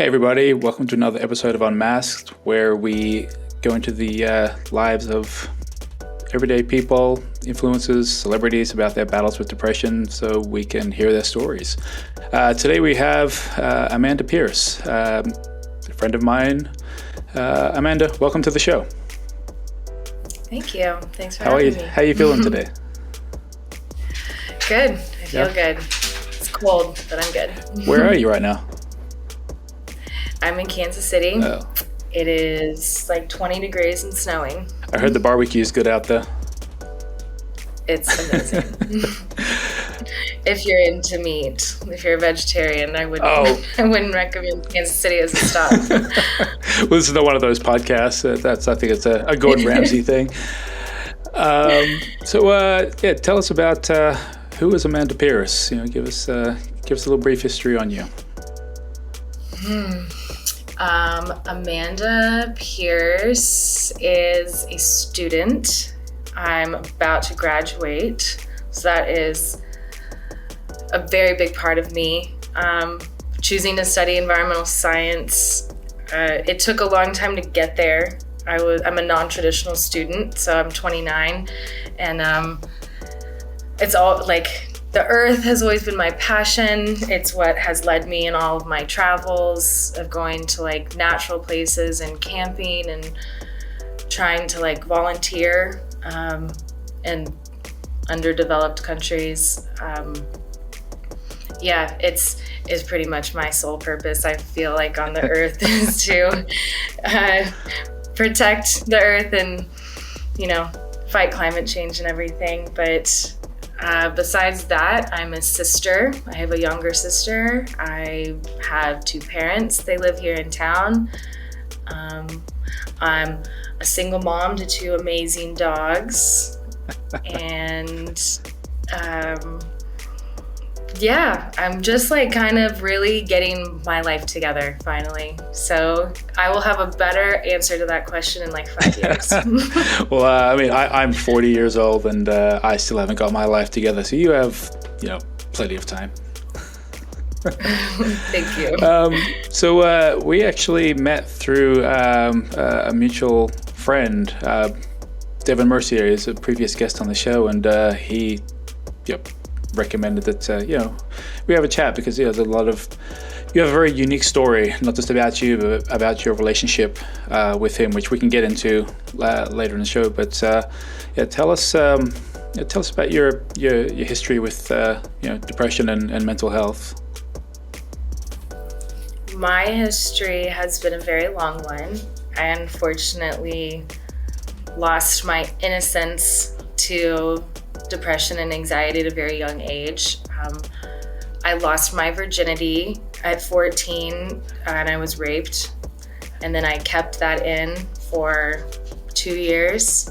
Hey everybody, welcome to another episode of UnMasked, where we go into the lives of everyday people, influencers, celebrities about their battles with depression so we can hear their stories. Today we have Amanda Pierce, a friend of mine. Amanda, welcome to the show. Thank you. Thanks for having me. How are you feeling today? Good. I feel good. It's cold, but I'm good. Where are you right now? I'm in Kansas City. Oh. It is like 20 degrees and snowing. I heard the barbecue's good out there. It's amazing. If you're into meat, if you're a vegetarian, I wouldn't recommend Kansas City as a stop. Well, this is not one of those podcasts. I think it's a Gordon Ramsay thing. Tell us about who is Amanda Pierce. Give us a little brief history on you. Amanda Pierce is a student. I'm about to graduate, so that is a very big part of me. Choosing to study environmental science, it took a long time to get there. I'm a non-traditional student, so I'm 29, and it's all like the earth has always been my passion. It's what has led me in all of my travels of going to like natural places and camping and trying to like volunteer in underdeveloped countries. It's pretty much my sole purpose, I feel like, on the earth is to protect the earth and, fight climate change and everything. But besides that, I'm a sister. I have a younger sister. I have two parents. They live here in town. I'm a single mom to two amazing dogs. And I'm just like kind of really getting my life together finally. So I will have a better answer to that question in like 5 years. Well, I'm 40 years old and I still haven't got my life together. So you have, plenty of time. Thank you. So we actually met through a mutual friend. Devin Mercier is a previous guest on the show, and he recommended that we have a chat because you have a very unique story, not just about you, but about your relationship with him, which we can get into later in the show. But tell us about your history with depression and mental health. My history has been a very long one. I unfortunately lost my innocence to depression and anxiety at a very young age. I lost my virginity at 14 and I was raped. And then I kept that in for 2 years.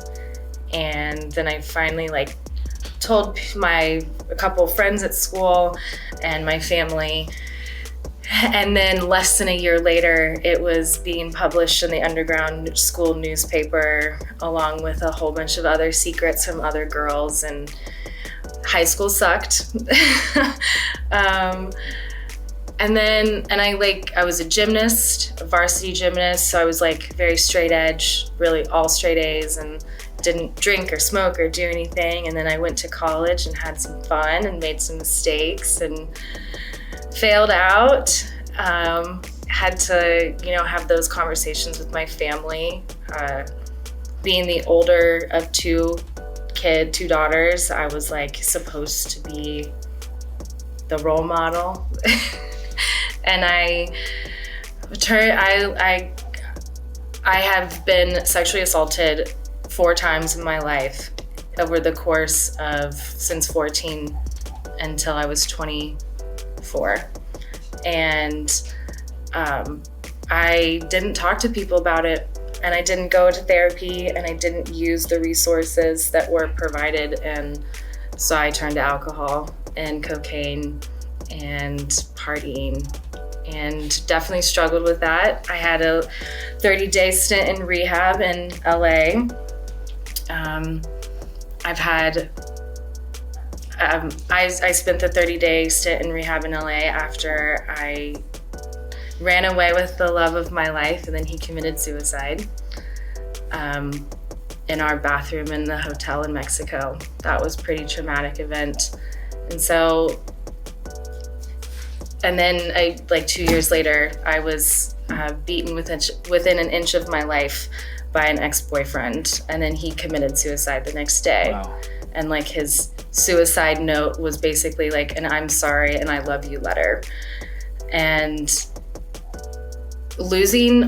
And then I finally told a couple of friends at school and my family. And then less than a year later, it was being published in the underground school newspaper, along with a whole bunch of other secrets from other girls, and high school sucked. I was a gymnast, a varsity gymnast, so I was very straight edge, really all straight A's, and didn't drink or smoke or do anything. And then I went to college and had some fun and made some mistakes and failed out. Had to, have those conversations with my family. Being the older of two daughters, I was supposed to be the role model. And I have been sexually assaulted 4 times in my life over the course of since 14 until I was 24. And I didn't talk to people about it, and I didn't go to therapy, and I didn't use the resources that were provided, and so I turned to alcohol and cocaine and partying, and definitely struggled with that. I had a 30-day stint in rehab in LA. I spent the 30-day stint in rehab in LA after I ran away with the love of my life, and then he committed suicide in our bathroom in the hotel in Mexico. That was a pretty traumatic event. And so, and then 2 years later, I was beaten within an inch of my life by an ex-boyfriend, and then he committed suicide the next day. Wow. And like his suicide note was basically like an "I'm sorry and I love you" letter. And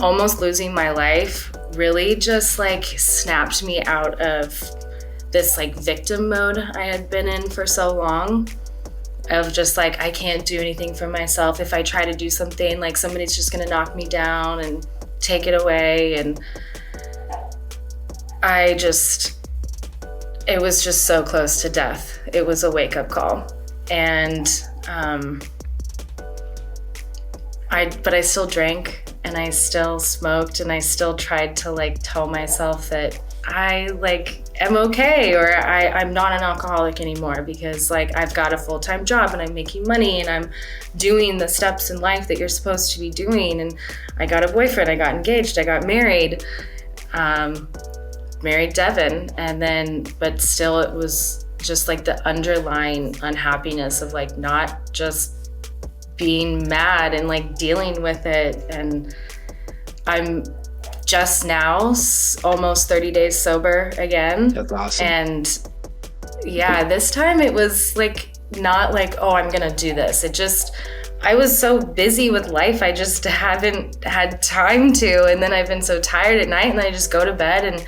almost losing my life really just like snapped me out of this like victim mode I had been in for so long, of just like, I can't do anything for myself. If I try to do something, like somebody's just gonna knock me down and take it away. And it was just so close to death. It was a wake-up call. And but I still drank, and I still smoked, and I still tried to like tell myself that I like am okay, or I'm not an alcoholic anymore, because like I've got a full-time job and I'm making money and I'm doing the steps in life that you're supposed to be doing. And I got a boyfriend, I got engaged, I got married, married Devin. And then, but still it was just like the underlying unhappiness of like not just being mad and like dealing with it. And I'm just now almost 30 days sober again. That's awesome. And yeah, this time it was like not like, oh, I'm gonna do this. I was so busy with life, I just haven't had time to. And then I've been so tired at night, and then I just go to bed. And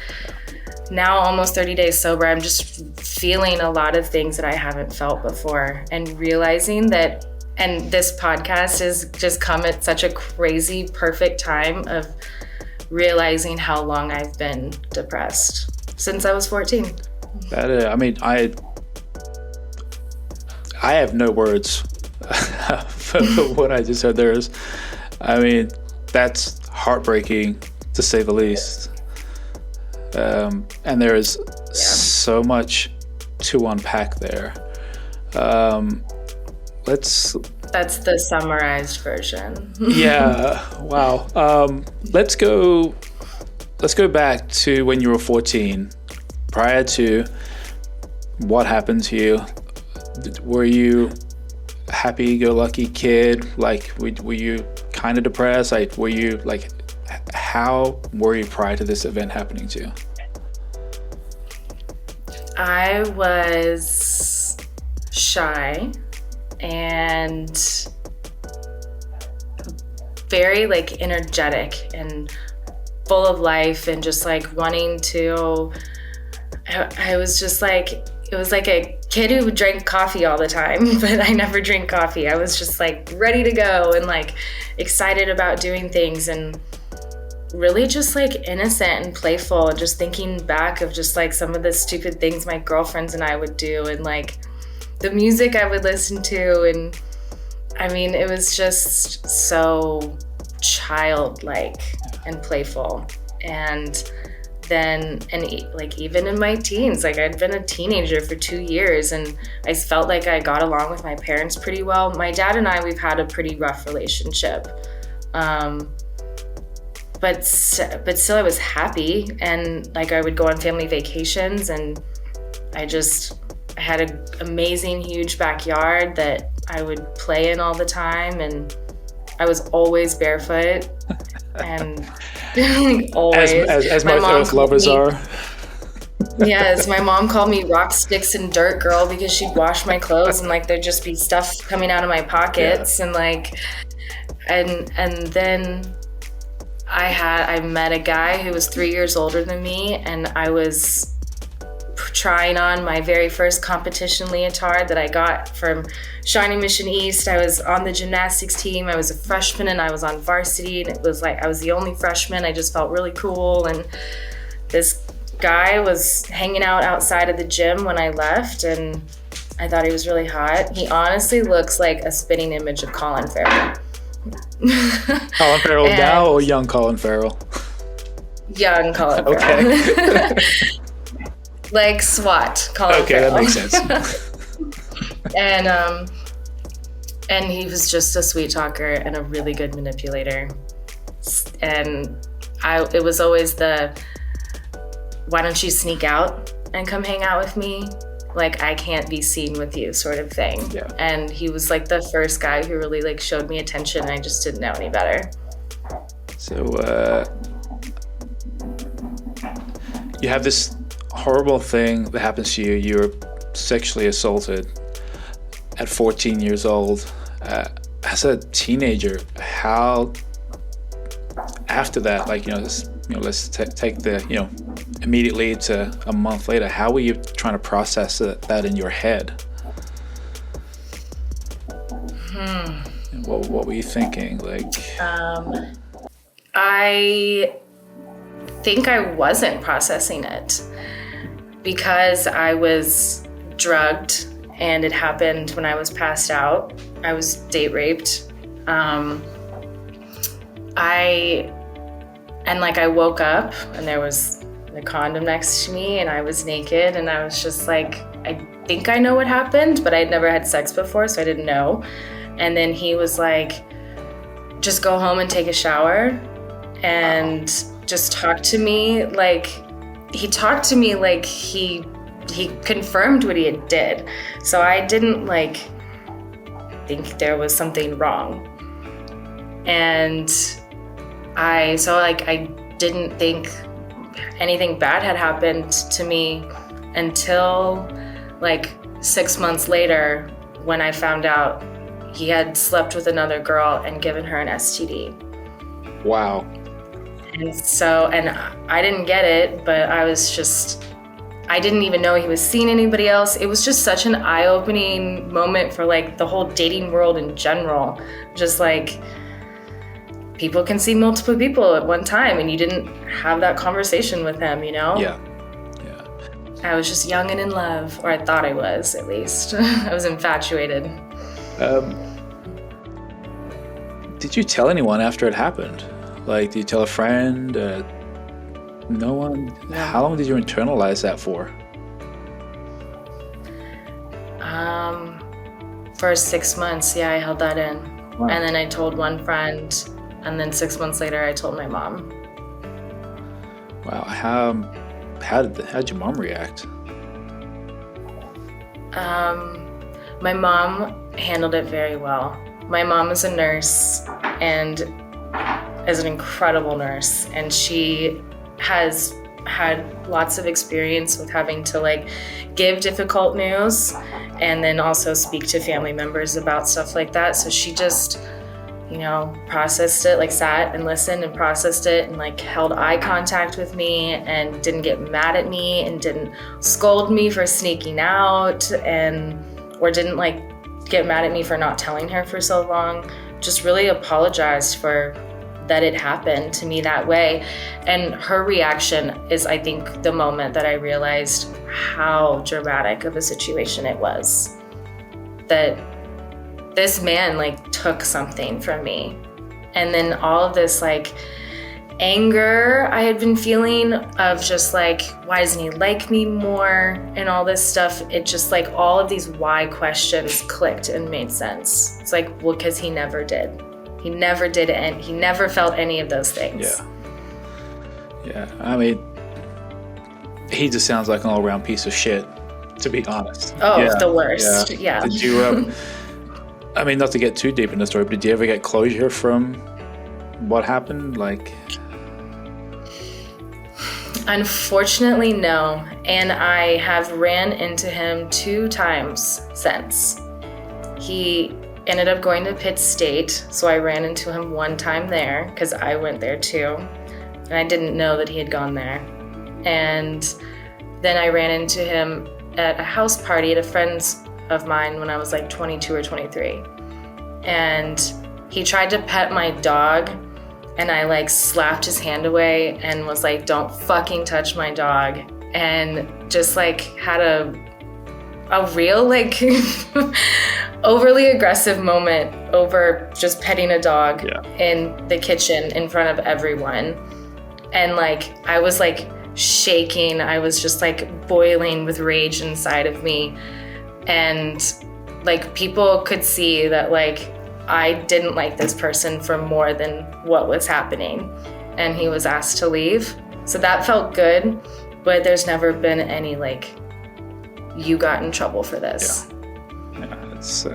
now almost 30 days sober, I'm just feeling a lot of things that I haven't felt before, and realizing that. And this podcast has just come at such a crazy, perfect time of realizing how long I've been depressed since I was 14. I have no words for what I just heard. That's heartbreaking to say the least. And there is so much to unpack there. That's the summarized version. Yeah. Wow. Let's go back to when you were 14. Prior to what happened to you, were you a happy-go-lucky kid? Like, were you kind of depressed? Like, were you like, how were you prior to this event happening to you? I was shy and very like energetic and full of life, and just like wanting to, I was just like, it was like a kid who drank coffee all the time, but I never drink coffee. I was just like ready to go and like excited about doing things, and really just like innocent and playful, and just thinking back of just like some of the stupid things my girlfriends and I would do, and like the music I would listen to. And I mean, it was just so childlike and playful. And then, like even in my teens, like I'd been a teenager for 2 years, and I felt like I got along with my parents pretty well. My dad and I, we've had a pretty rough relationship. But still I was happy, and like I would go on family vacations, and I had an amazing huge backyard that I would play in all the time, and I was always barefoot and always. As most earth lovers are. Yes, my mom called me rock, sticks, and dirt girl, because she'd wash my clothes and like there'd just be stuff coming out of my pockets. Yeah. And like, and then I met a guy who was 3 years older than me, and I was trying on my very first competition leotard that I got from Shawnee Mission East. I was on the gymnastics team. I was a freshman, and I was on varsity, and it was like I was the only freshman. I just felt really cool. And this guy was hanging out outside of the gym when I left, and I thought he was really hot. He honestly looks like a spitting image of Colin Farrell. Colin Farrell now, or young Colin Farrell? Young Colin Farrell. Okay. Like SWAT Colin Farrell. Okay, that makes sense. And And he was just a sweet talker and a really good manipulator. And it was always why don't you sneak out and come hang out with me? Like, I can't be seen with you sort of thing. Yeah. And he was like the first guy who really like showed me attention, and I just didn't know any better. So you have this horrible thing that happens to you. You're sexually assaulted at 14 years old. As a teenager, how after that, like, let's take the, immediately to a month later, how were you trying to process that in your head? And what were you thinking? Like, I think I wasn't processing it because I was drugged, and it happened when I was passed out. I was date raped. I woke up and there was a condom next to me and I was naked, and I was just like, I think I know what happened, but I'd never had sex before, so I didn't know. And then he was like, just go home and take a shower and just talk to me. Like, he talked to me like he confirmed what he did. So I didn't think there was something wrong. And I didn't think anything bad had happened to me until 6 months later, when I found out he had slept with another girl and given her an STD. Wow. And I didn't get it, but I didn't even know he was seeing anybody else. It was just such an eye-opening moment for the whole dating world in general. Just people can see multiple people at one time, and you didn't have that conversation with him, Yeah. I was just young and in love, or I thought I was, at least. I was infatuated. Did you tell anyone after it happened? Did you tell a friend? No one? No. How long did you internalize that for? For 6 months, yeah, I held that in. Wow. And then I told one friend, and then 6 months later, I told my mom. Wow. How did your mom react? My mom handled it very well. My mom is a nurse and is an incredible nurse, and she has had lots of experience with having to give difficult news and then also speak to family members about stuff like that. So she just, processed it, sat and listened and processed it, and held eye contact with me and didn't get mad at me and didn't scold me for sneaking out or didn't get mad at me for not telling her for so long. Just really apologized for that it happened to me that way. And her reaction is, I think, the moment that I realized how dramatic of a situation it was. That this man took something from me. And then all of this anger I had been feeling of just why doesn't he like me more and all this stuff, it just all of these why questions clicked and made sense. It's well, because he never did. He never did it, and he never felt any of those things. Yeah. I mean, he just sounds like an all-around piece of shit, to be honest. Oh, yeah, the worst. Yeah. Did you, I mean, not to get too deep in the story, but did you ever get closure from what happened? Unfortunately, no. And I have ran into him 2 times since. He ended up going to Pitt State, so I ran into him 1 time there because I went there too, and I didn't know that he had gone there. And then I ran into him at a house party at a friend's of mine when I was 22 or 23, and he tried to pet my dog, and I slapped his hand away and was don't fucking touch my dog, and just had a real overly aggressive moment over just petting a dog in the kitchen in front of everyone. And I was shaking. I was just boiling with rage inside of me. And like people could see that like I didn't like this person for more than what was happening, and he was asked to leave. So that felt good, but there's never been any like, you got in trouble for this. Yeah, it's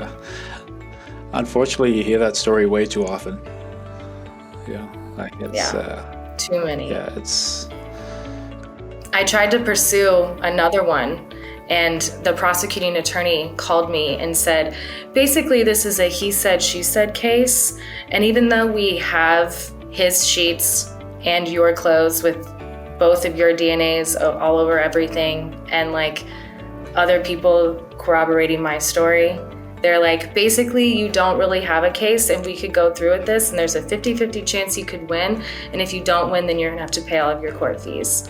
unfortunately you hear that story way too often. Like it's too many. Yeah, it's. I tried to pursue another one, and the prosecuting attorney called me and said, basically this is a he said, she said case, and even though we have his sheets and your clothes with both of your DNAs all over everything, and like other people corroborating my story, they're like, basically you don't really have a case, and we could go through with this, and there's a 50-50 chance you could win, and if you don't win, then you're gonna have to pay all of your court fees.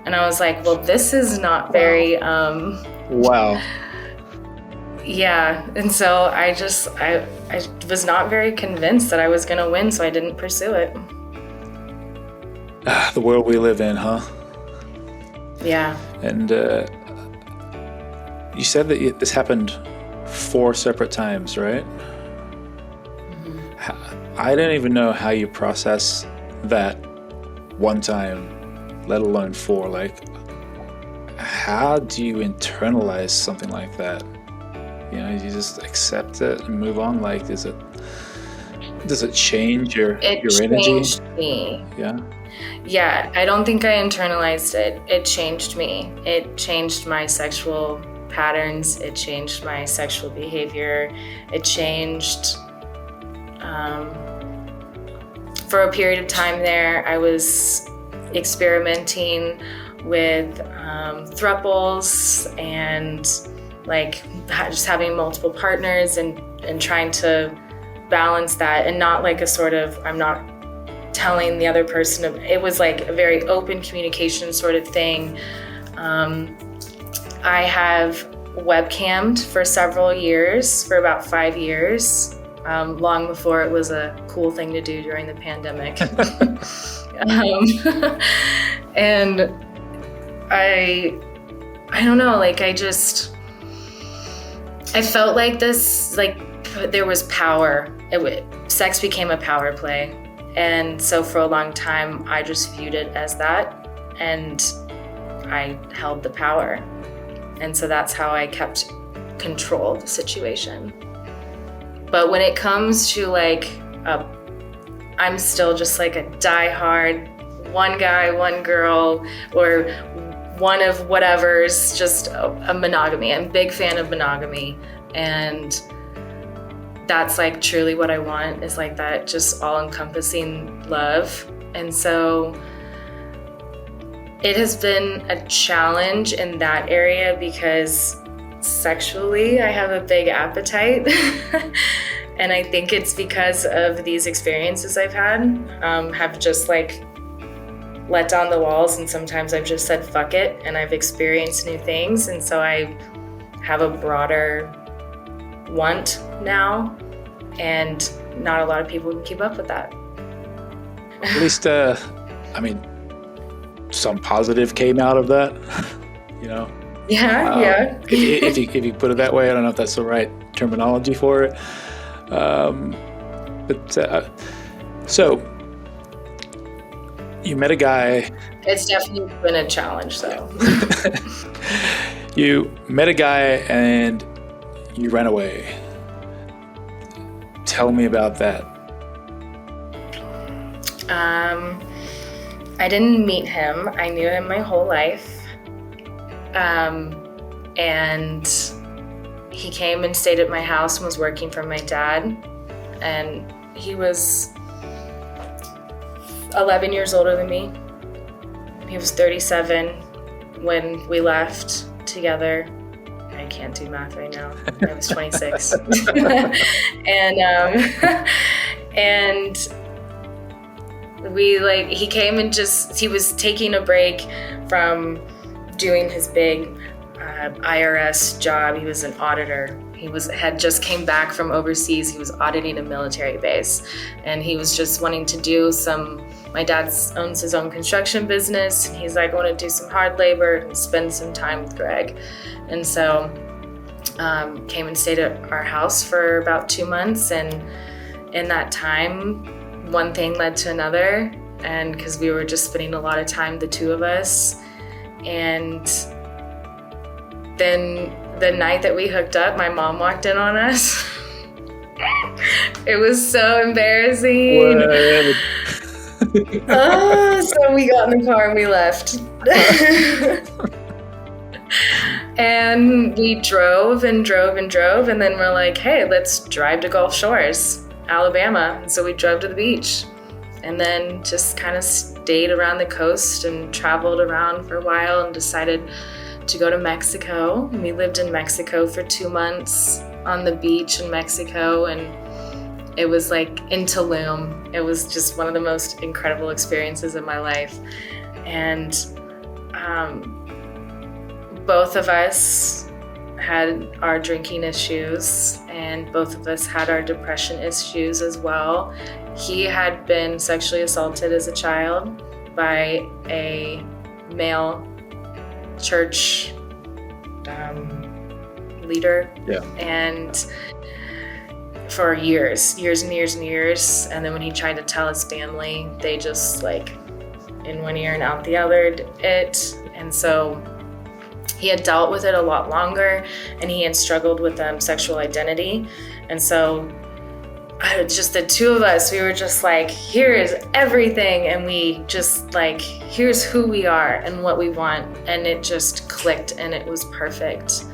And I was like, well, this is not very Wow. Yeah, and so I was not very convinced that I was gonna win, so I didn't pursue it. The world we live in, huh? Yeah. And you said that this happened 4 separate times, right? Mm-hmm. I don't even know how you process that one time, let alone 4. Like, how do you internalize something like that? You know, you just accept it and move on. Like, does it change your energy? It changed me. Yeah, I don't think I internalized it. It changed me. It changed my sexual patterns. It changed my sexual behavior. It changed. For a period of time there, I was experimenting with thruples and like just having multiple partners and trying to balance that, and not like a sort of, I'm not telling the other person. It was like a very open communication sort of thing. I have webcammed for several years, for about 5 years, long before it was a cool thing to do during the pandemic. And I don't know, like I felt like this, like there was power. Sex became a power play. And so for a long time, I just viewed it as that, and I held the power. And so that's how I kept control of the situation. But when it comes to like, I'm still just like a diehard one guy, one girl, or one of whatever's, just a monogamy. I'm a big fan of monogamy. And that's like truly what I want, is like that just all-encompassing love. And so it has been a challenge in that area, because sexually I have a big appetite. And I think it's because of these experiences I've had, have just like let down the walls, and sometimes I've just said fuck it, and I've experienced new things, and so I have a broader want now, and not a lot of people can keep up with that. At least, I mean, some positive came out of that, you know? Yeah. If you put it that way, I don't know if that's the right terminology for it. So you met a guy. It's definitely been a challenge, though. You met a guy and you ran away. Tell me about that. I didn't meet him. I knew him my whole life. And he came and stayed at my house and was working for my dad. And he was 11 years older than me. He was 37 when we left together. I can't do math right now. I was 26. And he came and he was taking a break from doing his big IRS job. He was an auditor. Had just came back from overseas. He was auditing a military base, and he was just wanting to do my dad owns his own construction business, and he's like, I want to do some hard labor and spend some time with Greg. And so came and stayed at our house for about 2 months. And in that time, one thing led to another. And because we were just spending a lot of time, the two of us. And then the night that we hooked up, my mom walked in on us. It was so embarrassing. So we got in the car and we left. And we drove and drove and drove, and then we're like, hey, let's drive to Gulf Shores, Alabama. And so we drove to the beach and then just kind of stayed around the coast and traveled around for a while and decided to go to Mexico. We lived in Mexico for 2 months on the beach in Mexico, and it was like in Tulum. It was just one of the most incredible experiences of my life. And both of us had our drinking issues, and both of us had our depression issues as well. He had been sexually assaulted as a child by a male church leader. Yeah. And for years and years and years. And then when he tried to tell his family, they just like in one ear and out the other it. And so he had dealt with it a lot longer, and he had struggled with sexual identity. And so just the two of us, we were just like, here is everything. And we just like, here's who we are and what we want. And it just clicked, and it was perfect.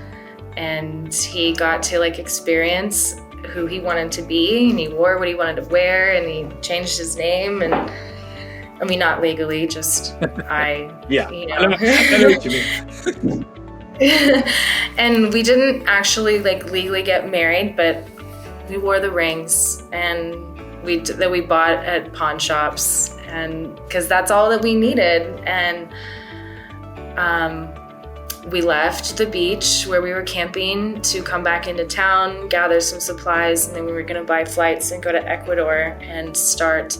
And he got to like experience who he wanted to be, and he wore what he wanted to wear, and he changed his name. And I mean, not legally, just yeah. You know. I know what you mean. And we didn't actually like legally get married, but we wore the rings, and that we bought at pawn shops, and because that's all that we needed. And we left the beach where we were camping to come back into town, gather some supplies, and then we were going to buy flights and go to Ecuador and start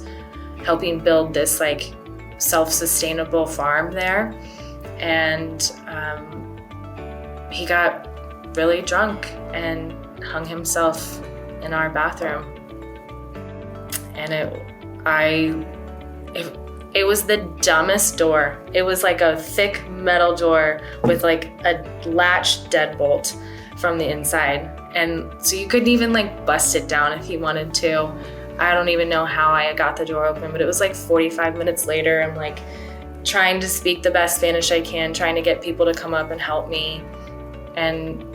helping build this like self-sustainable farm there. And he got really drunk and hung himself in our bathroom. And it was the dumbest door. It was like a thick metal door with like a latch deadbolt from the inside. And so you couldn't even like bust it down if you wanted to. I don't even know how I got the door open, but it was like 45 minutes later. I'm like trying to speak the best Spanish I can, trying to get people to come up and help me. And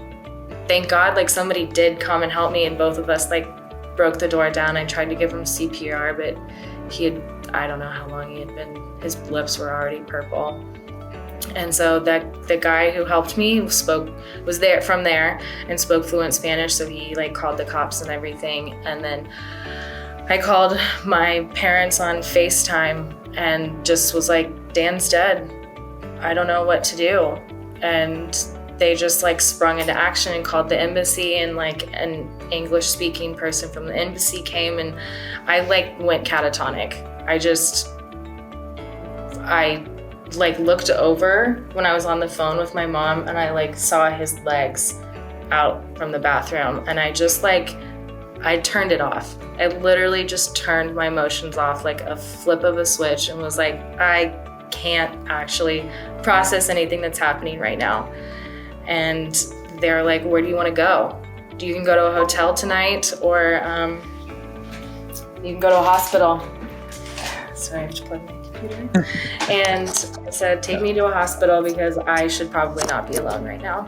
thank God, like somebody did come and help me, and both of us like broke the door down. I tried to give him CPR, but I don't know how long he had been, his lips were already purple. And so the guy who helped me was there from there and spoke fluent Spanish. So he like called the cops and everything. And then I called my parents on FaceTime and just was like, Dan's dead. I don't know what to do. And they just like sprung into action and called the embassy, and like an English speaking person from the embassy came, and I like went catatonic. I like looked over when I was on the phone with my mom, and I like saw his legs out from the bathroom, and I just like, I turned it off. I literally just turned my emotions off like a flip of a switch, and was like, I can't actually process anything that's happening right now. And they're like, where do you want to go? You can go to a hotel tonight, or you can go to a hospital. So I have to plug my computer. And I said, take me to a hospital because I should probably not be alone right now.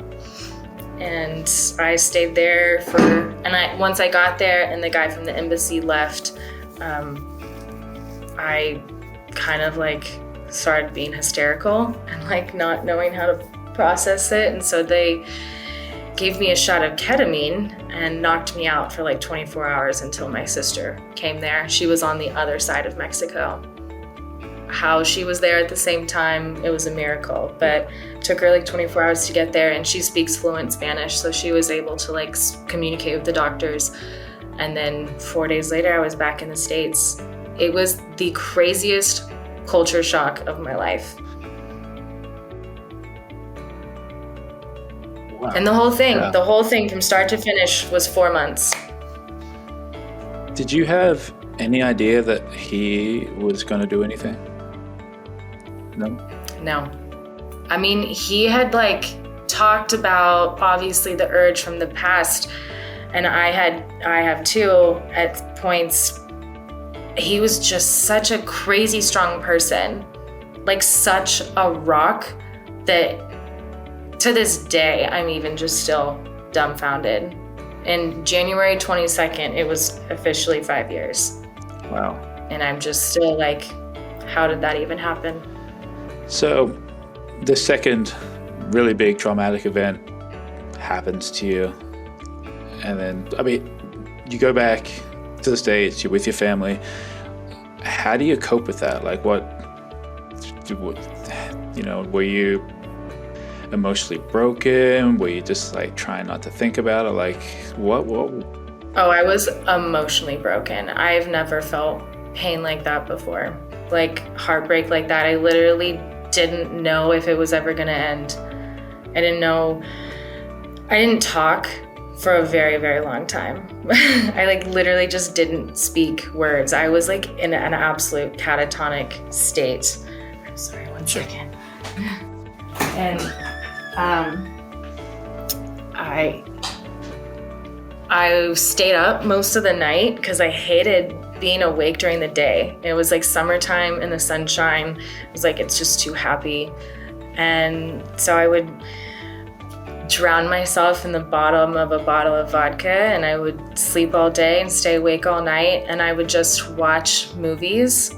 And I stayed there once I got there and the guy from the embassy left, I kind of like started being hysterical and like not knowing how to process it. And so they gave me a shot of ketamine and knocked me out for like 24 hours until my sister came there. She was on the other side of Mexico. How she was there at the same time, it was a miracle, but it took her like 24 hours to get there, and she speaks fluent Spanish, so she was able to like communicate with the doctors. And then 4 days later, I was back in the States. It was the craziest culture shock of my life. And the whole thing from start to finish was 4 months. Did you have any idea that he was going to do anything? No. I mean, he had like talked about obviously the urge from the past, and I have too at points. He was just such a crazy strong person, like such a rock that to this day I'm even just still dumbfounded. In January 22nd, it was officially 5 years. Wow. And I'm just still like, how did that even happen? So the second really big traumatic event happens to you. And then, I mean, you go back to the States, you're with your family. How do you cope with that? Like what, were you emotionally broken? Were you just like trying not to think about it? Like what? Oh, I was emotionally broken. I've never felt pain like that before. Like heartbreak like that. I literally didn't know if it was ever gonna end. I didn't talk for a very, very long time. I like literally just didn't speak words. I was like in an absolute catatonic state. I'm sorry, 1 second. And I stayed up most of the night because I hated being awake during the day. It was like summertime in the sunshine. It was like, it's just too happy. And so I would drown myself in the bottom of a bottle of vodka, and I would sleep all day and stay awake all night, and I would just watch movies.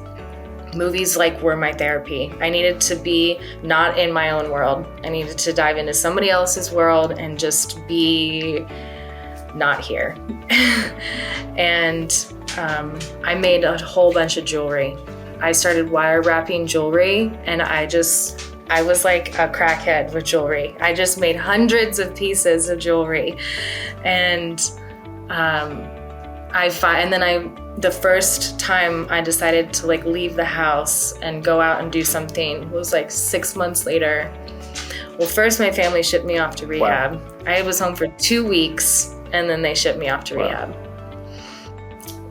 Movies like were my therapy. I needed to be not in my own world. I needed to dive into somebody else's world and just be not here. And I made a whole bunch of jewelry. I started wire wrapping jewelry, and I was like a crackhead with jewelry. I just made hundreds of pieces of jewelry. And the first time I decided to like leave the house and go out and do something was like 6 months later. Well, first my family shipped me off to rehab. Wow. I was home for 2 weeks, and then they shipped me off to rehab.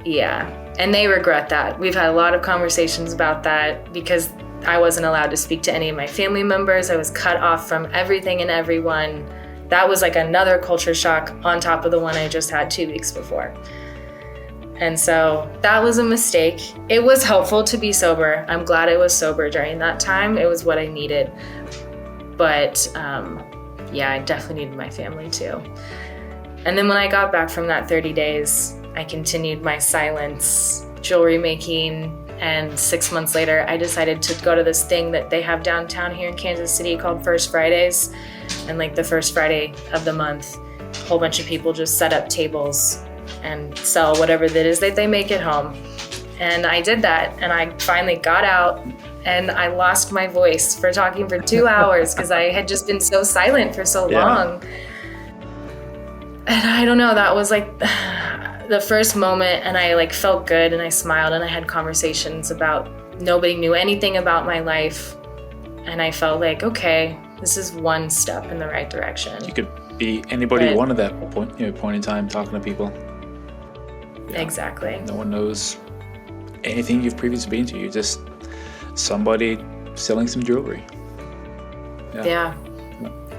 Yeah, and they regret that. We've had a lot of conversations about that because I wasn't allowed to speak to any of my family members. I was cut off from everything and everyone. That was like another culture shock on top of the one I just had 2 weeks before. And so that was a mistake. It was helpful to be sober. I'm glad I was sober during that time. It was what I needed. But I definitely needed my family too. And then when I got back from that 30 days, I continued my silence, jewelry making, and 6 months later, I decided to go to this thing that they have downtown here in Kansas City called First Fridays. And like the first Friday of the month, a whole bunch of people just set up tables and sell whatever that is that they make at home. And I did that, and I finally got out, and I lost my voice for talking for 2 hours because I had just been so silent for so long. And I don't know, that was like the first moment, and I like felt good, and I smiled, and I had conversations about nobody knew anything about my life, and I felt like, okay, this is one step in the right direction. You could be anybody you want at that point in time, talking to people. Yeah. Exactly. No one knows anything you've previously been to. You're just somebody selling some jewelry. Yeah.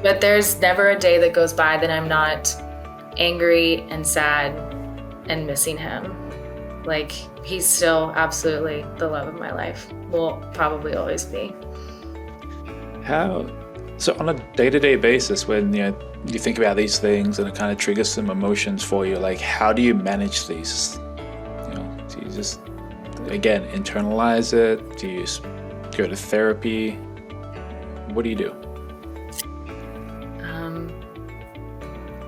But there's never a day that goes by that I'm not angry and sad and missing him. Like, he's still absolutely the love of my life. Will probably always be. So on a day-to-day basis, when you think about these things and it kind of triggers some emotions for you, like how do you manage these? Do you just, again, internalize it? Do you go to therapy? What do you do?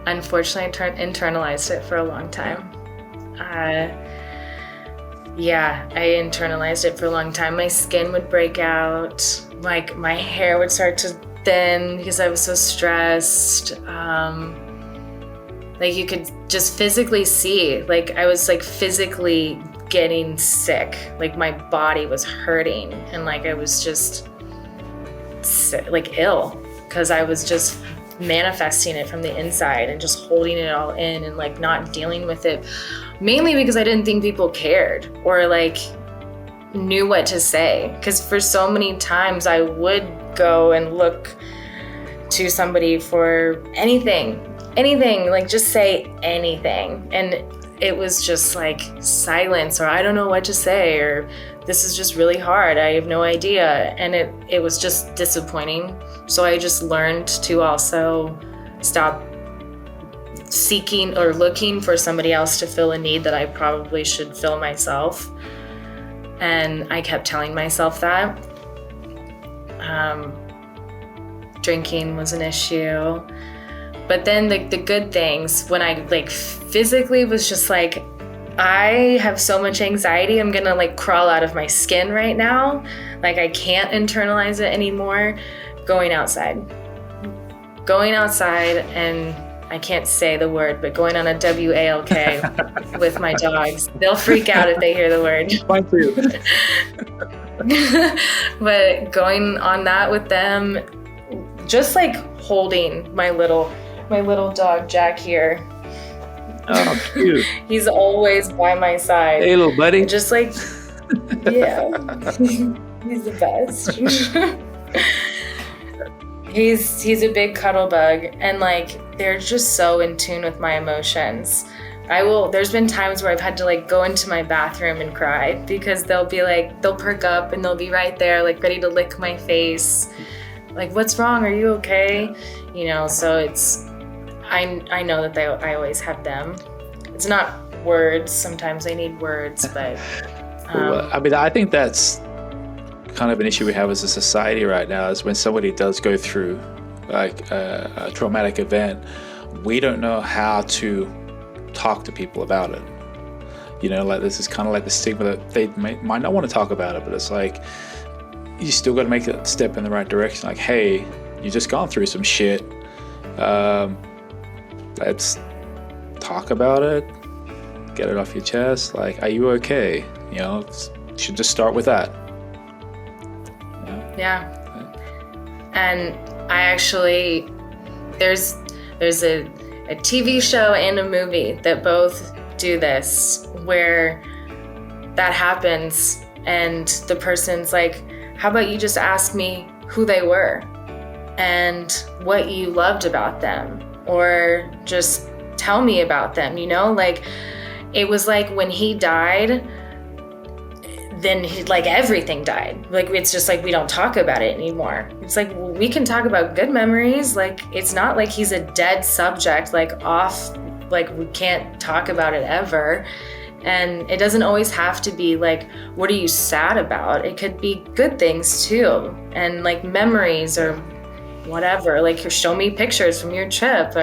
Unfortunately, I internalized it for a long time. I internalized it for a long time. My skin would break out. Like my hair would start to thin because I was so stressed. Like you could just physically see, like I was like physically getting sick. Like my body was hurting, and like I was just like ill because I was just manifesting it from the inside and just holding it all in and like not dealing with it, mainly because I didn't think people cared or like knew what to say. Because for so many times I would go and look to somebody for anything, like just say anything. And it was just like silence, or I don't know what to say, or this is just really hard, I have no idea. And it was just disappointing. So I just learned to also stop seeking or looking for somebody else to fill a need that I probably should fill myself. And I kept telling myself that. Drinking was an issue. But then the good things, when I like physically was just like, I have so much anxiety, I'm gonna like crawl out of my skin right now. Like I can't internalize it anymore. Going outside, and I can't say the word, but going on a WALK with my dogs. They'll freak out if they hear the word. Fine for you. But going on that with them, just like holding my little dog Jack here. Oh, cute. He's always by my side. Hey, little buddy. Just like, yeah, he's the best. He's a big cuddle bug, and like they're just so in tune with my emotions. There's been times where I've had to like go into my bathroom and cry because they'll perk up and they'll be right there, like ready to lick my face. Like, what's wrong? Are you okay? You know, so I know that I always have them. It's not words. Sometimes I need words, but. Well, I mean, I think that's kind of an issue we have as a society right now, is when somebody does go through like a traumatic event, we don't know how to talk to people about it. You know, like this is kind of like the stigma that they might not want to talk about it, but it's like you still got to make a step in the right direction. Like, hey, you just gone through some shit. Let's talk about it. Get it off your chest. Like, are you okay? You know, you should just start with that. Yeah. And I actually, there's a TV show and a movie that both do this, where that happens and the person's like, how about you just ask me who they were and what you loved about them, or just tell me about them, you know? Like, it was like when he died, then like everything died. Like, it's just like we don't talk about it anymore. It's like, well, we can talk about good memories. Like, it's not like he's a dead subject, like off, like we can't talk about it ever. And it doesn't always have to be like, what are you sad about? It could be good things too, and like memories or whatever. Like, show me pictures from your trip,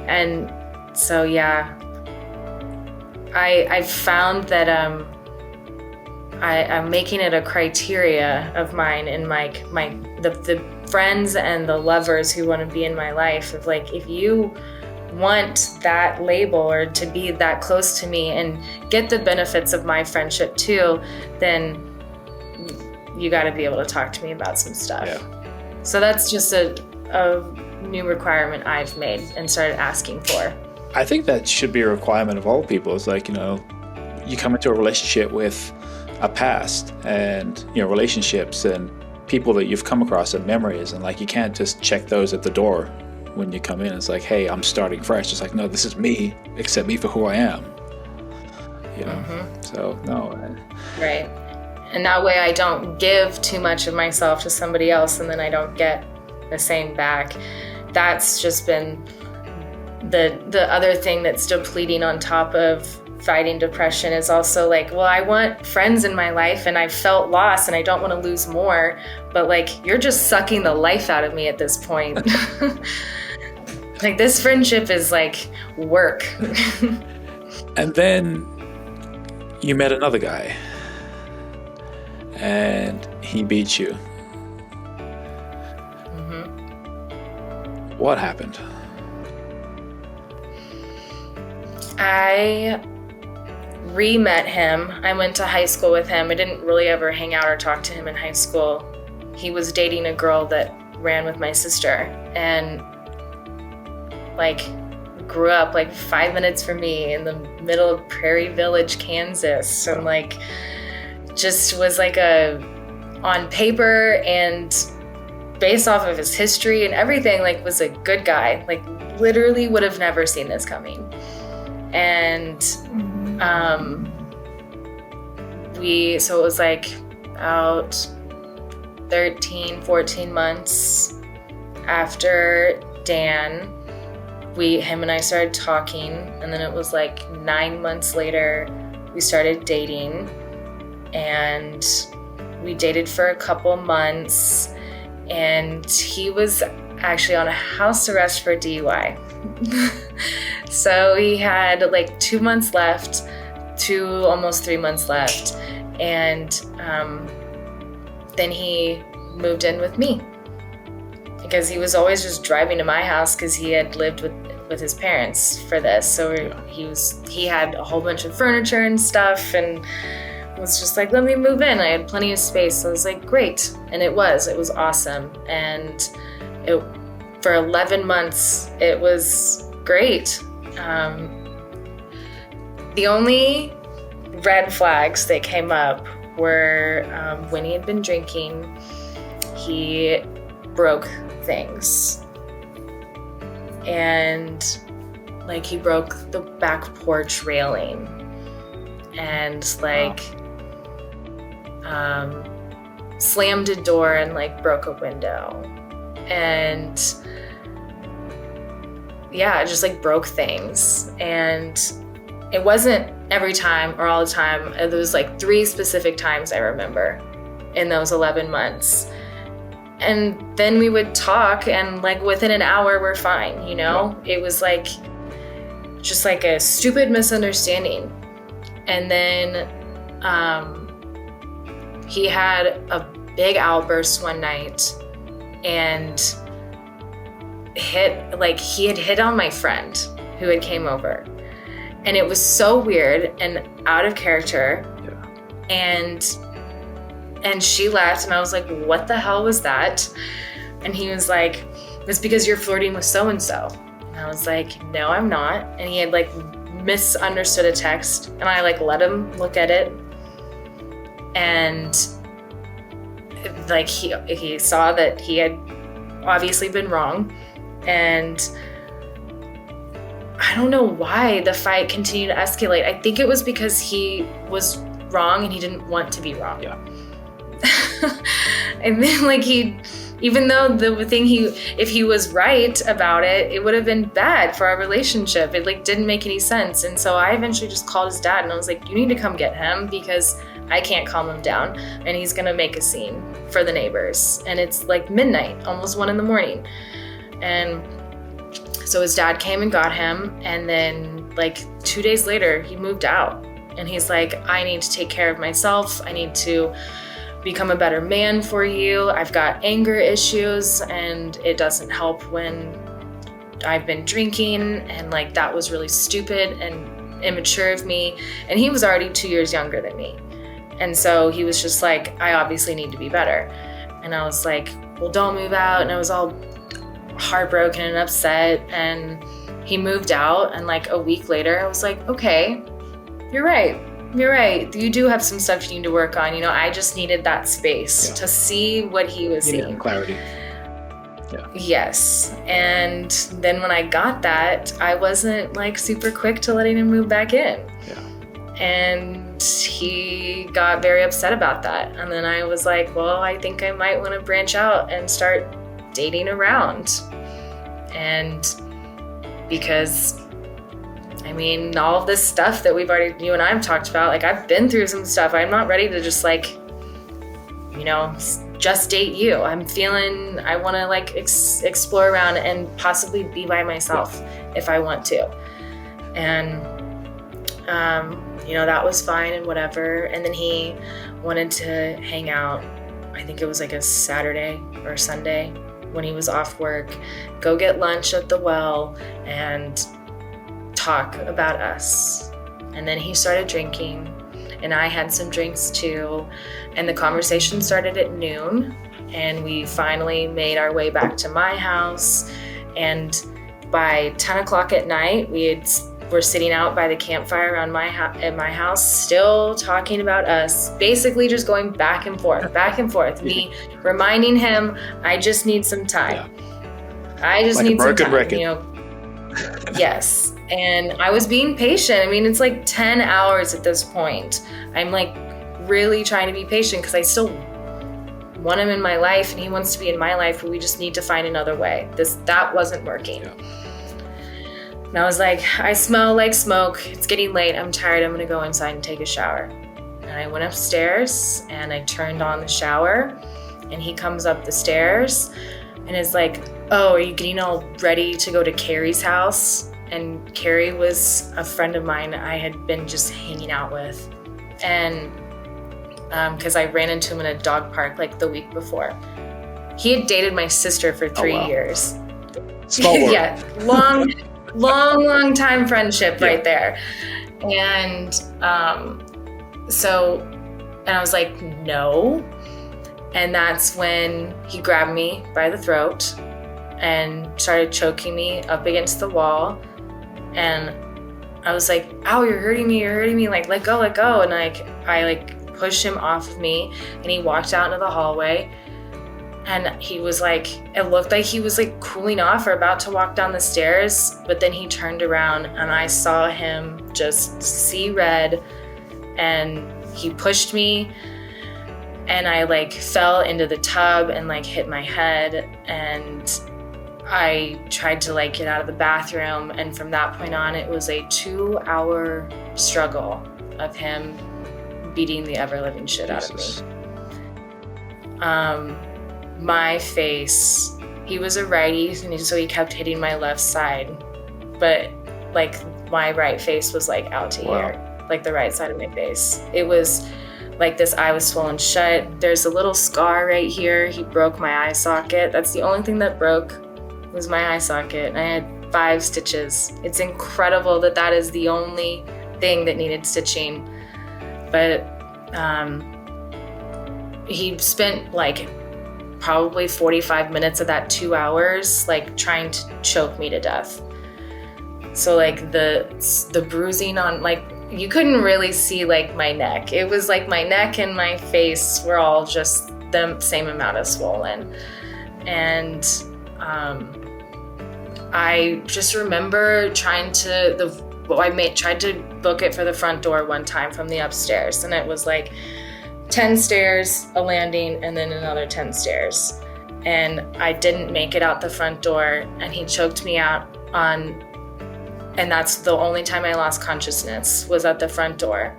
and so yeah. I've found that I'm making it a criteria of mine in the friends and the lovers who want to be in my life, of like, if you want that label or to be that close to me and get the benefits of my friendship too, then you got to be able to talk to me about some stuff. Yeah. So that's just a new requirement I've made and started asking for. I think that should be a requirement of all people. It's like, you know, you come into a relationship with a past and, you know, relationships and people that you've come across and memories, and like, you can't just check those at the door when you come in. It's like, hey, I'm starting fresh. It's like, no, this is me, accept me for who I am, you know? Mm-hmm. So no. Right. And that way I don't give too much of myself to somebody else and then I don't get the same back. That's just been the other thing that's depleting on top of fighting depression, is also like, well, I want friends in my life and I felt lost and I don't want to lose more, but like, you're just sucking the life out of me at this point. Like, this friendship is like work. And then you met another guy and he beat you. Mm-hmm. What happened? I re-met him. I went to high school with him. I didn't really ever hang out or talk to him in high school. He was dating a girl that ran with my sister, and like grew up like 5 minutes from me in the middle of Prairie Village, Kansas, and like just was like on paper and based off of his history and everything, like was a good guy. Like literally would have never seen this coming. And so it was like about 13, 14 months after Dan, him and I started talking, and then it was like 9 months later, we started dating, and we dated for a couple months, and he was actually on a house arrest for DUI. So he had like 2 months left, almost 3 months left, and then he moved in with me because he was always just driving to my house because he had lived with his parents for this. So he had a whole bunch of furniture and stuff and was just like, let me move in. I had plenty of space. So I was like, great. And it was awesome. And for 11 months, it was great. The only red flags that came up were when he had been drinking, he broke things. And like he broke the back porch railing and like slammed a door and like broke a window. And yeah, just like broke things. And it wasn't every time or all the time. There was like 3 specific times I remember in those 11 months. And then we would talk and like within an hour we're fine, you know? It was like just like a stupid misunderstanding. And then he had a big outburst one night and he had hit on my friend who had came over. And it was so weird and out of character. Yeah. And she laughed and I was like, what the hell was that? And he was like, it's because you're flirting with so-and-so. And I was like, no, I'm not. And he had like misunderstood a text and I like let him look at it. And like he saw that he had obviously been wrong. And I don't know why the fight continued to escalate. I think it was because he was wrong and he didn't want to be wrong. Yeah. And then like even though if he was right about it, it would have been bad for our relationship. It like didn't make any sense. And so I eventually just called his dad and I was like, you need to come get him because I can't calm him down and he's gonna make a scene for the neighbors. And it's like midnight, almost 1 a.m. And so his dad came and got him. And then like 2 days later, he moved out and he's like, I need to take care of myself. I need to become a better man for you. I've got anger issues and it doesn't help when I've been drinking, and like that was really stupid and immature of me. And he was already 2 years younger than me. And so he was just like, I obviously need to be better. And I was like, well, don't move out. And I was all heartbroken and upset. And he moved out. And like a week later, I was like, okay, you're right. You do have some stuff you need to work on. You know, I just needed that space to see what he was seeing. Needed clarity. Yeah. Yes. And then when I got that, I wasn't like super quick to letting him move back in. Yeah. And he got very upset about that. And then I was like, well, I think I might want to branch out and start dating around. And because I mean, all of this stuff that you and I have talked about, like I've been through some stuff. I'm not ready to just like, you know, just date you. I'm feeling I want to like explore around and possibly be by myself if I want to. And, you know, that was fine and whatever. And then he wanted to hang out. I think it was like a Saturday or Sunday when he was off work, go get lunch at the well and talk about us. And then he started drinking and I had some drinks too. And the conversation started at noon and we finally made our way back to my house. And by 10 o'clock at night, we're sitting out by the campfire at my house, still talking about us, basically just going back and forth. Me reminding him, I just need some time. I just need some time, record. Yes. And I was being patient. I mean, it's like 10 hours at this point. I'm like really trying to be patient because I still want him in my life and he wants to be in my life, but we just need to find another way. That wasn't working. Yeah. And I was like, I smell like smoke. It's getting late. I'm tired. I'm going to go inside and take a shower. And I went upstairs and I turned on the shower and he comes up the stairs and is like, oh, are you getting all ready to go to Carrie's house? And Carrie was a friend of mine I had been just hanging out with. And because I ran into him in a dog park like the week before. He had dated my sister for 3 years. Small world. Yeah, long time friendship right there. And so I was like, no. And that's when he grabbed me by the throat and started choking me up against the wall. And I was like, ow, you're hurting me, like, let go. And I pushed him off of me and he walked out into the hallway. And he was like, it looked like he was like cooling off or about to walk down the stairs, but then he turned around and I saw him just see red and he pushed me and I like fell into the tub and like hit my head and I tried to like get out of the bathroom. And from that point on, it was a 2-hour struggle of him beating the ever-living shit out of me. My face, he was a righty, and so he kept hitting my left side, but like my right face was like out to here, like the right side of my face. It was like this eye was swollen shut. There's a little scar right here. He broke my eye socket. That's the only thing that broke was my eye socket. And I had 5 stitches. It's incredible that is the only thing that needed stitching. But he spent like probably 45 minutes of that 2 hours like trying to choke me to death. So like the bruising on, like, you couldn't really see like my neck. It was like my neck and my face were all just the same amount of swollen. And I just remember tried to book it for the front door one time from the upstairs, and it was like 10 stairs, a landing, and then another 10 stairs. And I didn't make it out the front door, and he choked me out and that's the only time I lost consciousness, was at the front door.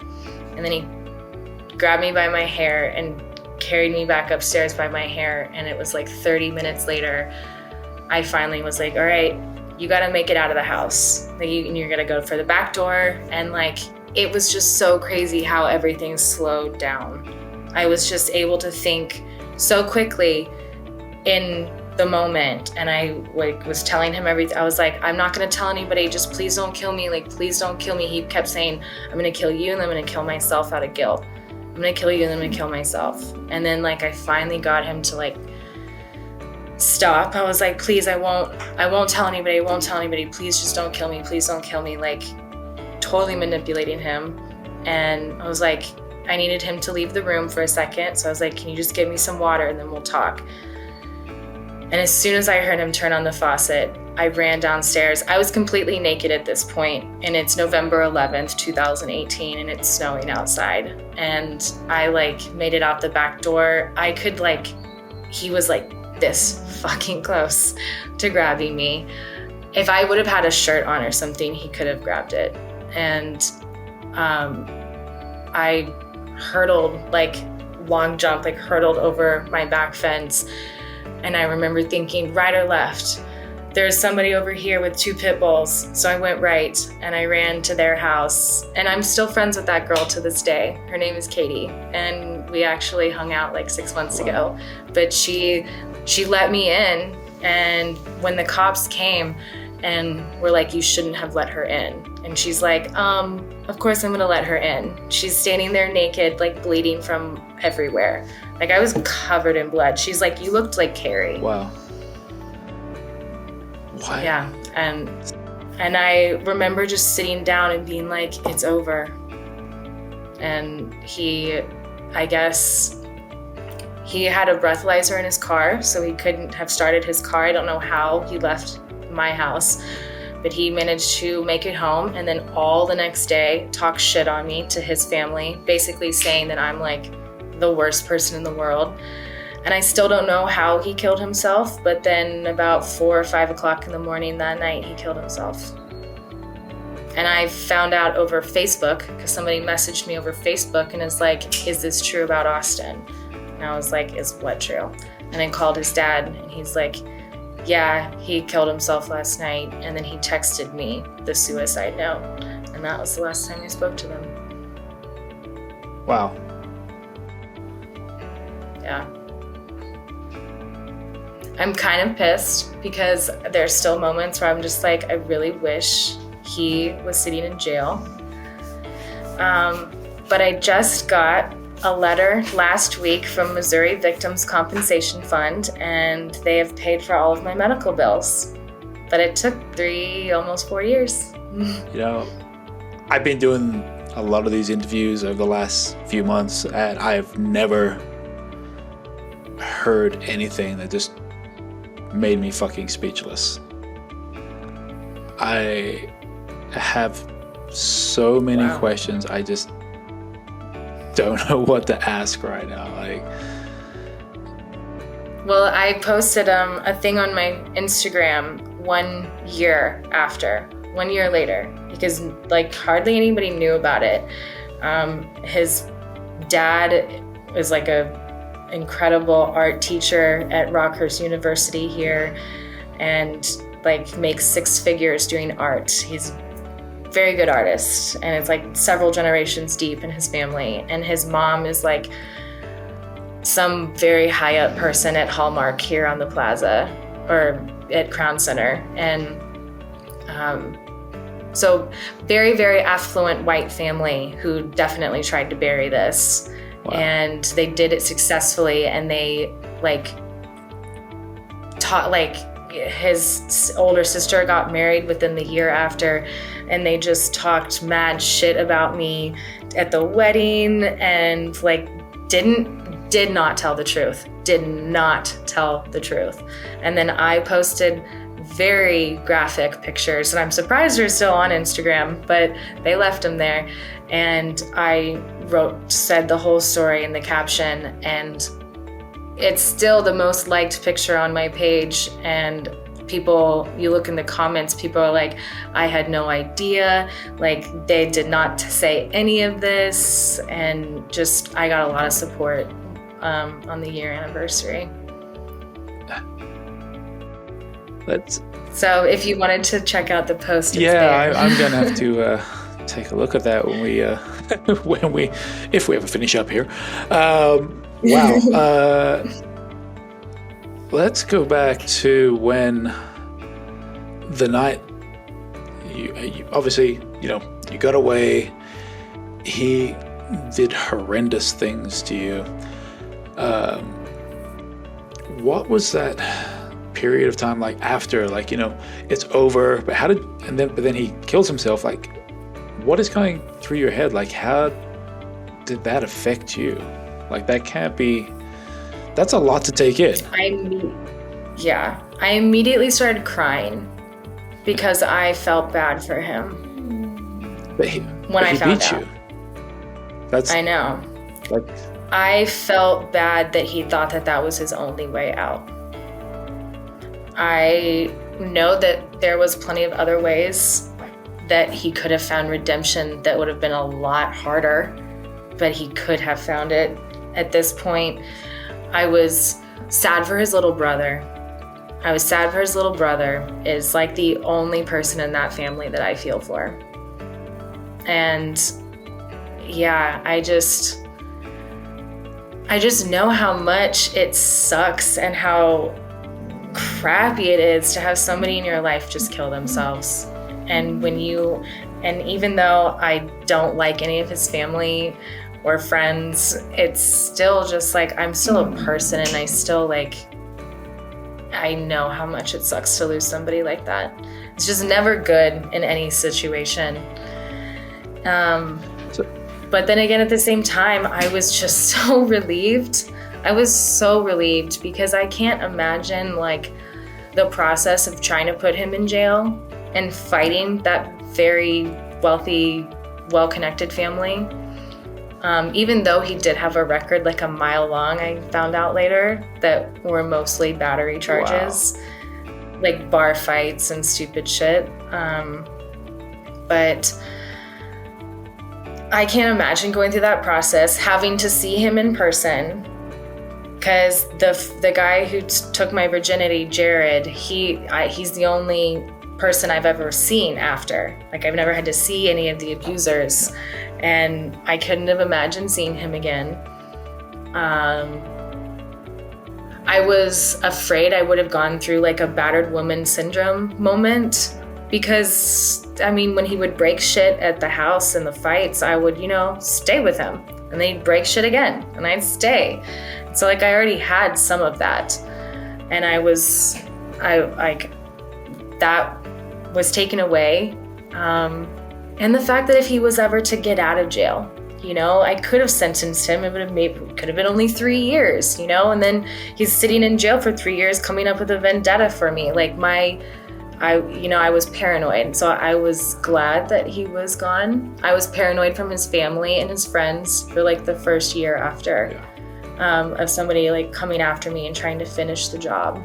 And then he grabbed me by my hair and carried me back upstairs by my hair. And it was like 30 minutes later, I finally was like, all right, you gotta make it out of the house. Like, you're gonna go for the back door. And like, it was just so crazy how everything slowed down. I was just able to think so quickly in the moment. And I like was telling him everything. I was like, I'm not gonna tell anybody, just please don't kill me. Like, please don't kill me. He kept saying, I'm gonna kill you and I'm gonna kill myself out of guilt. I'm gonna kill you and I'm gonna kill myself. And then like, I finally got him to like stop. I was like, please, I won't tell anybody. I won't tell anybody. Please just don't kill me. Please don't kill me. Like, totally manipulating him. And I was like, I needed him to leave the room for a second. So I was like, can you just give me some water and then we'll talk? And as soon as I heard him turn on the faucet, I ran downstairs. I was completely naked at this point, and it's November 11th, 2018, and it's snowing outside. And I like made it out the back door. I could like, he was like this fucking close to grabbing me. If I would have had a shirt on or something, he could have grabbed it. And I hurtled, like long jump, like hurtled over my back fence. And I remember thinking, right or left? There's somebody over here with 2 pit bulls. So I went right and I ran to their house. And I'm still friends with that girl to this day. Her name is Katie. And we actually hung out like 6 months ago. But she let me in. And when the cops came and were like, you shouldn't have let her in. And she's like, of course I'm gonna let her in. She's standing there naked, like bleeding from everywhere. Like, I was covered in blood. She's like, you looked like Carrie. Wow. What? Yeah. And I remember just sitting down and being like, it's over. And I guess he had a breathalyzer in his car, so he couldn't have started his car. I don't know how he left my house, but he managed to make it home, and then all the next day talk shit on me to his family, basically saying that I'm like the worst person in the world. And I still don't know how he killed himself, but then about 4 or 5 o'clock in the morning that night, he killed himself. And I found out over Facebook, because somebody messaged me over Facebook and is like, is this true about Austin? And I was like, is what true? And I called his dad, and he's like, yeah, he killed himself last night. And then he texted me the suicide note. And that was the last time I spoke to them. Wow. Yeah. I'm kind of pissed because there's still moments where I'm just like, I really wish he was sitting in jail. But I just got a letter last week from Missouri Victims Compensation Fund, and they have paid for all of my medical bills. But it took almost 4 years. You know, I've been doing a lot of these interviews over the last few months, and I've never heard anything that just made me fucking speechless. I have so many questions. I just don't know what to ask right now. Well, I posted a thing on my Instagram 1 year later, because like hardly anybody knew about it. His dad is like a incredible art teacher at Rockhurst University here, and like makes 6 figures doing art. He's a very good artist, and it's like several generations deep in his family. And his mom is like some very high up person at Hallmark here on the plaza or at Crown Center. And so very, very affluent white family who definitely tried to bury this. Wow. And they did it successfully, and they his older sister got married within the year after, and they just talked mad shit about me at the wedding, and did not tell the truth. And then I posted very graphic pictures, and I'm surprised they're still on Instagram, but they left them there. And I said the whole story in the caption, and it's still the most liked picture on my page. And people, you look in the comments, people are like, I had no idea, like they did not say any of this. And just, I got a lot of support on the year anniversary. So if you wanted to check out the post, it's there. I'm gonna have to take a look at that when we if we ever finish up here. Wow. Let's go back to when the night you obviously, you got away. He did horrendous things to you. What was that period of time like after, it's over, but then he kills himself? Like, what is going through your head? Like, how did that affect you? Like, that's a lot to take in. I immediately started crying because I felt bad for him. When I found out. I know. I felt bad that he thought that was his only way out. I know that there was plenty of other ways that he could have found redemption that would have been a lot harder, but he could have found it. At this point, I was sad for his little brother. Is like the only person in that family that I feel for. And yeah, I just know how much it sucks and how crappy it is to have somebody in your life just kill themselves. And even though I don't like any of his family or friends, it's still just like, I'm still a person, and I know how much it sucks to lose somebody like that. It's just never good in any situation. But then again, at the same time, I was just so relieved. I was so relieved because I can't imagine like the process of trying to put him in jail and fighting that very wealthy, well-connected family. Even though he did have a record like a mile long, I found out later, that were mostly battery charges, like bar fights and stupid shit. But I can't imagine going through that process, having to see him in person, because the guy who took my virginity, Jared, he's the only person I've ever seen after. Like, I've never had to see any of the abusers, and I couldn't have imagined seeing him again. I was afraid I would have gone through like a battered woman syndrome moment, because I mean, when he would break shit at the house in the fights, I would, stay with him, and then he'd break shit again and I'd stay. So like, I already had some of that, and that was taken away. And the fact that if he was ever to get out of jail, I could have sentenced him. It could have been only 3 years, and then he's sitting in jail for 3 years, coming up with a vendetta for me. Like I was paranoid, so I was glad that he was gone. I was paranoid from his family and his friends for like the first year after, of somebody like coming after me and trying to finish the job.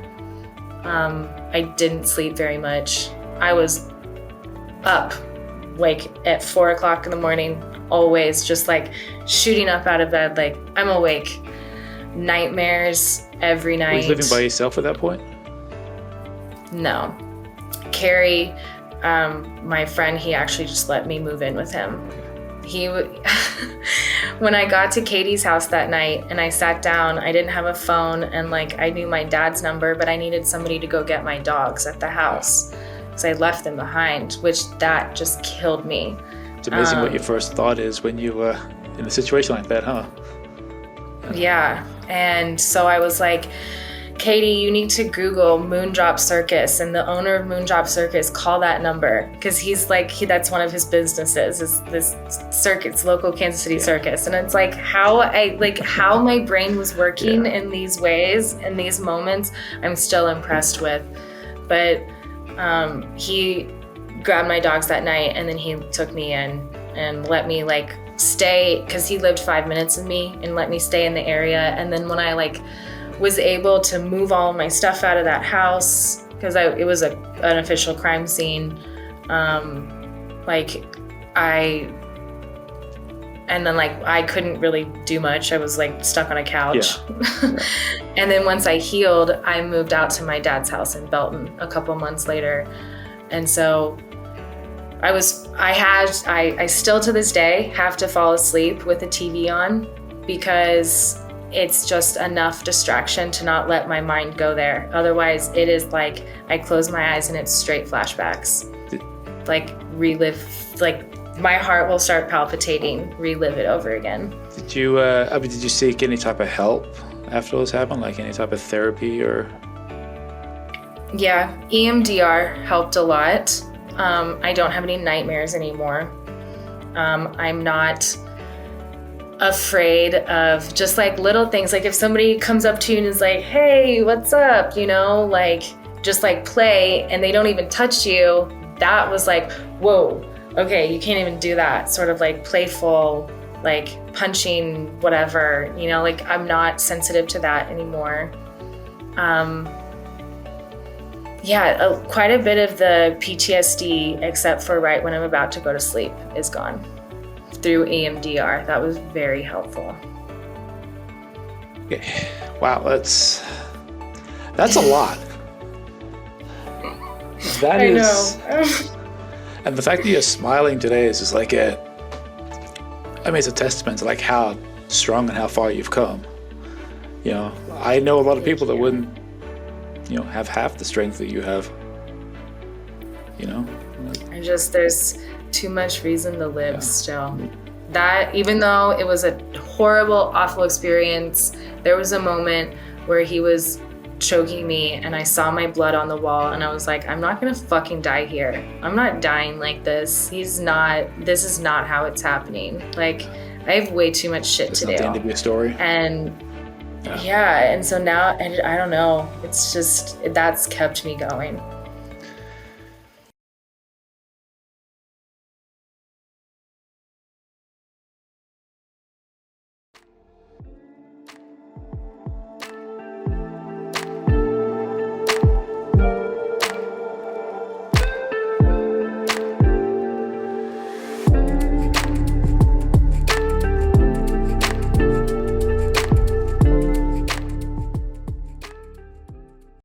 I didn't sleep very much. I was up like at 4 o'clock in the morning, always just like shooting up out of bed, like I'm awake. Nightmares every night. Were you living by yourself at that point? No. Carrie, my friend, he actually just let me move in with him. When I got to Katie's house that night and I sat down, I didn't have a phone, and like I knew my dad's number, but I needed somebody to go get my dogs at the house because I left them behind, which that just killed me. It's amazing what your first thought is when you were in a situation like that, huh? Yeah, and so I was like, Katie, you need to Google Moondrop Circus, and the owner of Moondrop Circus, call that number, because that's one of his businesses, is this circus, local Kansas City circus. And it's like how my brain was working in these ways, in these moments, I'm still impressed with. But he grabbed my dogs that night, and then he took me in and let me like stay, because he lived 5 minutes with me, and let me stay in the area. And then when I was able to move all my stuff out of that house, because it was an official crime scene. I couldn't really do much. I was like stuck on a couch. Yeah. And then once I healed, I moved out to my dad's house in Belton a couple months later. And so I still to this day have to fall asleep with the TV on, because it's just enough distraction to not let my mind go there. Otherwise, it is like I close my eyes and it's straight flashbacks. My heart will start palpitating, relive it over again. Did you seek any type of help after this happened? Like any type of therapy or? Yeah, EMDR helped a lot. I don't have any nightmares anymore. I'm not afraid of just like little things. Like if somebody comes up to you and is like, hey, what's up? Just like play, and they don't even touch you. That was like, whoa, okay, you can't even do that. Sort of like playful, like punching, whatever, I'm not sensitive to that anymore. Quite a bit of the PTSD, except for right when I'm about to go to sleep, is gone through EMDR. That was very helpful. Okay. Wow, that's a lot. That is. Know. And the fact that you're smiling today is just like it's a testament to like how strong and how far you've come. I know a lot of people that wouldn't, have half the strength that you have. There's too much reason to live still. That, even though it was a horrible, awful experience, there was a moment where he was choking me, and I saw my blood on the wall, and I was like, I'm not gonna fucking die here. I'm not dying like this. This is not how it's happening. Like, I have way too much shit to do. It's not the end of your story. And yeah, and so now, and I don't know, it's just, that's kept me going.